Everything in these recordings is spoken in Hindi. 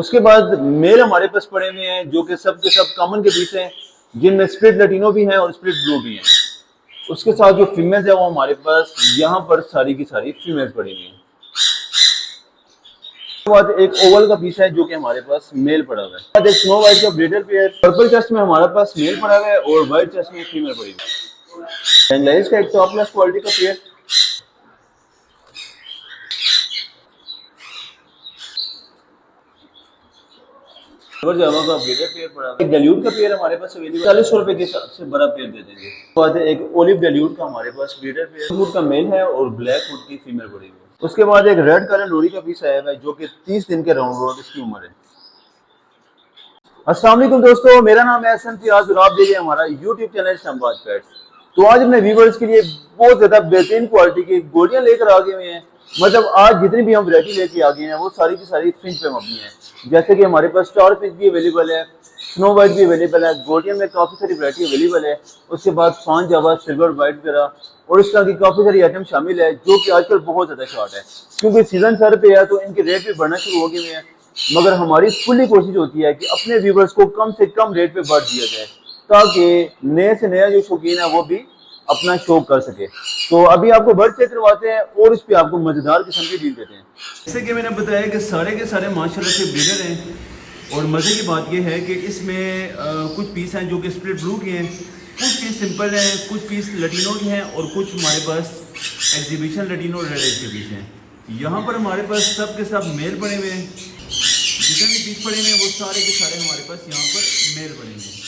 उसके बाद मेल हमारे पास पड़े हुए हैं जो कि सब के सब कॉमन के पीस हैं, जिनमें स्प्लिट लटीनो भी हैं और स्प्लिट ब्लू भी हैं। उसके साथ जो फीमेल्स है वो हमारे पास यहाँ पर सारी की सारी फीमेल्स पड़ी हुई हैं। उसके बाद एक ओवल का पीस है जो कि हमारे पास मेल पड़ा हुआ है। बाद एक स्नो वाइट का ब्रीडर पेयर, पर्पल चेस्ट में हमारे पास मेल पड़ा हुआ है और व्हाइट चेस्ट में फीमेल पड़ी हुई है। बेंगलाइज का एक टॉप क्लास क्वालिटी का पेयर, जावा का ब्रीडर पेयर पड़ा है। एक गैल्यूड का पेयर हमारे पास अवेलेबल 40 रुपए के हिसाब से बड़ा पेयर दे देंगे। उसके बाद एक ओलिव गैल्यूड का हमारे पास ब्रीडर पेयर, हुड का मेल है और ब्लैक हुड की फीमेल पड़ी हुई है। उसके बाद एक रेड कलर लोरी का पीस आया है जो कि 30 दिन के राउंड रोड इसकी उम्र है। अस्सलाम वालेकुम दोस्तों, मेरा नाम है एहसन फियाज और आप देख रहे हैं हमारा यूट्यूब चैनल संवाद पेट्स। तो आज अपने व्यूवर्स के लिए बहुत ज्यादा बेहतरीन क्वालिटी की गोलियां लेकर आ गए हुए हैं। मतलब आज जितनी भी हम वैरायटी लेके आ गए हैं वो सारी की सारी फिंच पे मबनी है। जैसे कि हमारे पास स्टार फिंच भी अवेलेबल है, स्नो वाइट भी अवेलेबल है, गोल्डियन में काफी सारी वैरायटी अवेलेबल है। उसके बाद फान जावा, सिल्वर वाइट वगैरह और इस तरह की काफी सारी आइटम शामिल है जो कि आजकल बहुत ज्यादा शॉर्ट है, क्योंकि सीजन सर पे है तो इनके रेट भी बढ़ना शुरू हो गए हैं। मगर हमारी फुल्ली कोशिश होती है कि अपने व्यूवर्स को कम से कम रेट पे बढ़ दिया जाए ताकि नए से नया जो शौकीन है वो भी अपना शौक कर सके। तो अभी आपको बर्ड चेक करवाते हैं और इस पे आपको मजेदार किस्म की डील देते हैं। जैसे कि मैंने बताया कि सारे के सारे माशाल्लाह से ब्रीडर हैं और मज़े की बात यह है कि इसमें कुछ पीस हैं जो कि स्प्लिट ब्लू के हैं, कुछ पीस सिंपल हैं, कुछ पीस लटीनो के हैं और कुछ हमारे पास एग्जीबिशन लटीनो रेड एज के पीस हैं। यहाँ पर हमारे पास सब के सब मेल पड़े हुए हैं, जितने भी पीस पड़े हुए हैं वो सारे के सारे हमारे पास यहाँ पर मेल पड़े हुए हैं।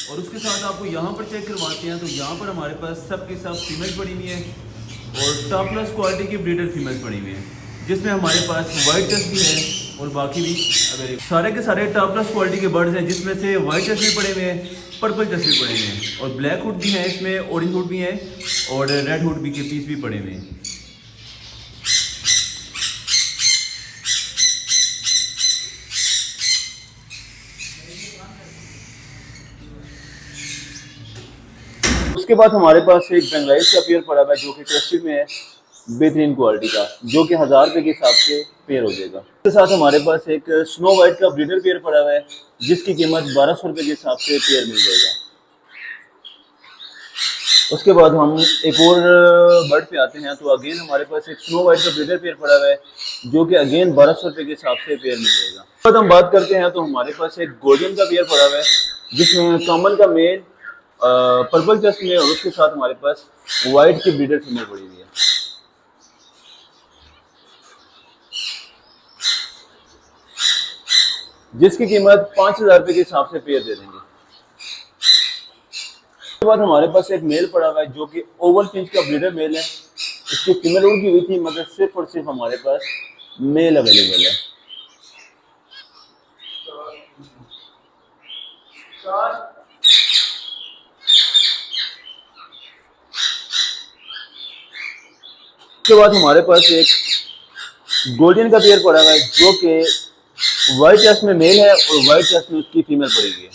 और उसके साथ आपको यहाँ पर चेक करवाते हैं तो यहाँ पर हमारे पास सब के सब फीमेल पड़ी हुई है और टॉप क्लास क्वालिटी की ब्रीडर फीमेल पड़ी हुई है, जिसमें हमारे पास वाइट चेस्ट भी है और बाकी भी अवेलेबल। सारे के सारे टॉप क्लास क्वालिटी के बर्ड्स हैं, जिसमें से वाइट चेस्ट भी पड़े हुए हैं, पर्पल चेस्ट भी पड़े हुए हैं और ब्लैक हुड भी है, इसमें ऑरेंज हुड भी है और रेड हुड भी के पीस भी पड़े हुए हैं। उसके बाद हमारे पास एक बेंगलाइज का पेयर पड़ा हुआ है जो कि ट्रस्टेड में है, बेहतरीन क्वालिटी का, जो कि 1000 रुपए के हिसाब से पेयर हो जाएगा। उसके साथ हमारे पास एक स्नो वाइट का ब्रीडर पेयर पड़ा हुआ है जिसकी कीमत 1200 रुपए के हिसाब से पेयर मिल जाएगा। उसके बाद हम एक और बर्ड पे आते हैं तो अगेन हमारे पास एक स्नो वाइट का ब्रीडर पेयर पड़ा हुआ है जो कि अगेन 1200 रुपए के हिसाब से पेयर मिल जाएगा। उसके बाद हम बात करते हैं तो हमारे पास एक गोल्डन का पेयर पड़ा हुआ है जिसमें कॉमन का मेल पर्पल चेस्ट में और उसके साथ हमारे पास व्हाइट की ब्रीडर फीमेल पड़ी हुई है, जिसकी कीमत 5000 रुपए के हिसाब से पेयर दे देंगे। उसके बाद हमारे पास एक मेल पड़ा हुआ है जो कि ओवल फिंच का ब्रीडर मेल है। इसकी फीमेल उड़ की हुई थी मगर सिर्फ और सिर्फ हमारे पास मेल अवेलेबल है। उसके बाद हमारे पास एक गोल्डन का पेयर पड़ा हुआ है जो कि व्हाइट चेस्ट में मेल है और व्हाइट चेस्ट में उसकी फीमेल पड़ी हुई है।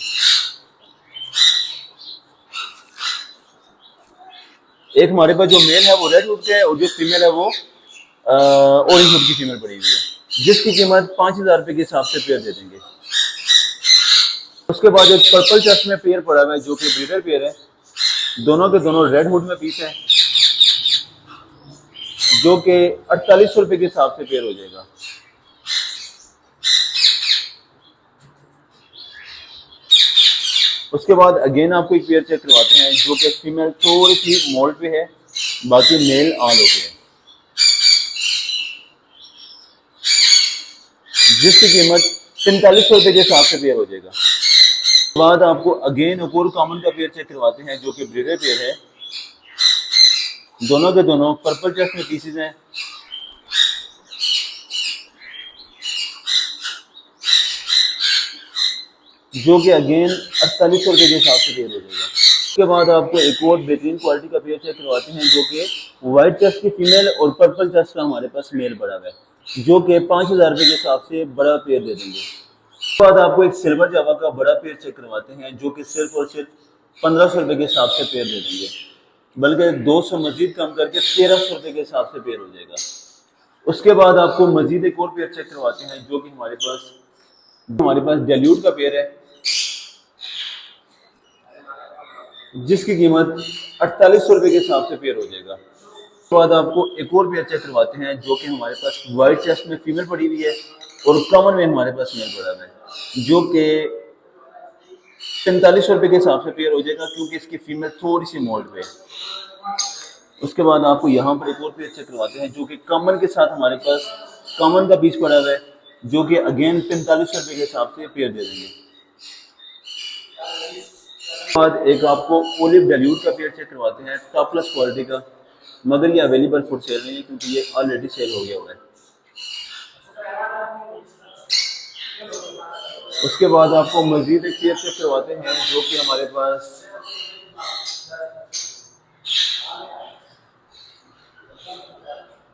एक हमारे पास जो मेल है वो रेड हुड के है और जो फीमेल है वो ऑरेंज हुड की फीमेल पड़ी हुई है, जिसकी कीमत 5000 रुपए के हिसाब से पेयर दे देंगे। उसके बाद एक पर्पल चेस्ट में पेयर पड़ा हुआ है जो कि ब्रीडर पेयर है, दोनों के दोनों रेड हुड में पीस है, जो कि 4800 रुपए के हिसाब से पेयर हो जाएगा। उसके बाद अगेन आपको एक पेयर चेक करवाते हैं जो कि फीमेल थोड़ी सी मोल्ड पे है, बाकी मेल ऑल ओके है, जिसकी कीमत 4500 रुपए के हिसाब से पेयर हो जाएगा। उसके बाद आपको अगेन एक और कॉमन का पेयर चेक करवाते हैं जो कि ब्रीडर पेयर है, दोनों के दोनों पर्पल चेस्ट में पीसेज हैं, जो कि अगेन 4800 रुपए के हिसाब से पेयर हो जाएगा। उसके बाद आपको एक और बेहतरीन क्वालिटी का पेयर चेक करवाते हैं जो कि व्हाइट चेस्ट की फीमेल और पर्पल चेस्ट का हमारे पास मेल पड़ा हुआ है, जो कि 5000 रुपए के हिसाब से बड़ा पेयर दे देंगे। उसके बाद आपको एक सिल्वर जावा का बड़ा पेयर चेक करवाते हैं जो कि सिर्फ और सिर्फ 1500 रुपए के हिसाब से पेयर दे देंगे, बल्कि 200 मजीद कम करके 1300 रुपए के हिसाब से पेयर हो जाएगा। उसके बाद आपको मजीद एक और पेयर चेक करवाते हैं जो कि हमारे पास डेल्यूट का पेयर है, जिसकी कीमत 4800 रुपये के हिसाब से पेयर हो जाएगा। उसके बाद आपको एक और पेयर चेक करवाते हैं जो कि हमारे पास वाइट चेस्ट में फीमेल पड़ी हुई है और कॉमन में हमारे पास मेल पड़ा हुआ है, जो कि 4500 रुपये के हिसाब से पेयर हो जाएगा क्योंकि इसकी फीमेल थोड़ी सी मोल्ड पे है। उसके बाद आपको यहाँ पर एक और पेयर चेक करवाते हैं जो कि कॉमन के साथ हमारे पास कॉमन का पीस पड़ा हुआ है, जो कि अगेन 4500 रुपये के हिसाब से पेयर दे देंगे। बाद एक आपको ओलिव डेल्यूट का पेयर चेक करवाते हैं टॉप क्लास क्वालिटी का, मगर ये अवेलेबल फॉर सेल नहीं है क्योंकि ये ऑलरेडी सेल हो गया हुआ है। उसके बाद आपको मजीद एक पेयर चेक करवाते हैं जो कि हमारे पास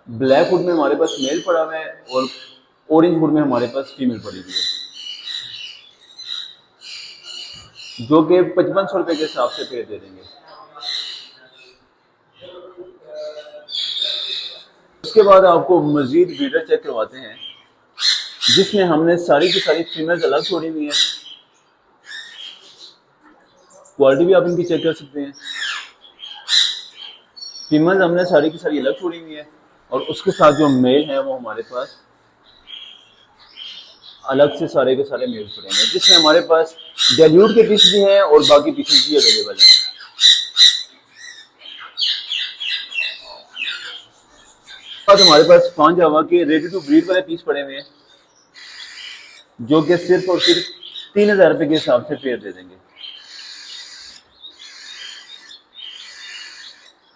ब्लैक हुड में हमारे पास मेल पड़ा हुआ है और ऑरेंज हुड में हमारे पास फीमेल पड़ी हुई है, जो कि 5500 रुपये के हिसाब से पेयर दे देंगे। उसके बाद आपको मजीद ब्रीडर चेक करवाते हैं जिसमें हमने सारी की सारी फीमेल्स अलग छोड़ी हुई है। क्वालिटी भी आप इनकी चेक कर सकते हैं। फीमेल्स हमने सारी की सारी अलग छोड़ी हुई है और उसके साथ जो मेल है वो हमारे पास अलग से सारे के सारे मेल पड़े हैं, जिसमें हमारे पास डेल्यूट के पीस भी हैं और बाकी पीसेस भी अवेलेबल हैं। बाद हमारे पास 5 जावा के रेडी टू ब्रीड वाले पीस पड़े हुए हैं जो कि सिर्फ और सिर्फ 3000 रुपये के हिसाब से पेयर दे देंगे।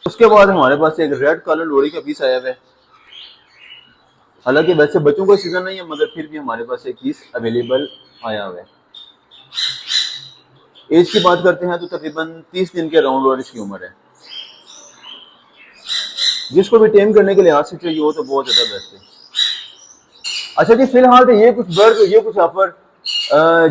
उसके बाद हमारे पास एक रेड कलर लोरी का पीस आया हुआ है। हालांकि वैसे बच्चों का सीजन नहीं है मगर फिर भी हमारे पास एक पीस अवेलेबल आया हुआ है। एज की बात करते हैं तो तकरीबन 30 दिन के राउंड और इसकी उम्र है। जिसको भी टेम करने के लिहाज से चाहिए हो तो बहुत ज्यादा बेस्ट है। अच्छा जी, फिलहाल तो ये कुछ बर्ड, ये कुछ ऑफर,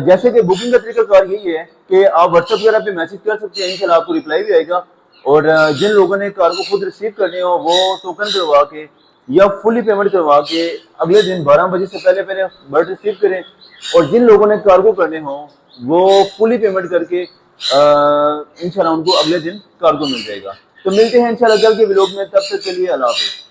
जैसे कि बुकिंग का तरीकाकार यही है कि आप व्हाट्सएप वगैरह पे मैसेज कर सकते हैं, इंशाल्लाह आपको रिप्लाई भी आएगा। और जिन लोगों ने कार को खुद रिसीव करने हो वो टोकन करवा के या फुली पेमेंट करवा के अगले दिन 12 बजे से पहले पहले बर्ड रिसीव करें, और जिन लोगों ने कार्गो करने हो वो फुली पेमेंट करके इंशाल्लाह उनको अगले दिन कार्गो मिल जाएगा। तो मिलते हैं इंशाल्लाह कल के व्लॉग में, तब तक के लिए अल्लाह हाफिज़।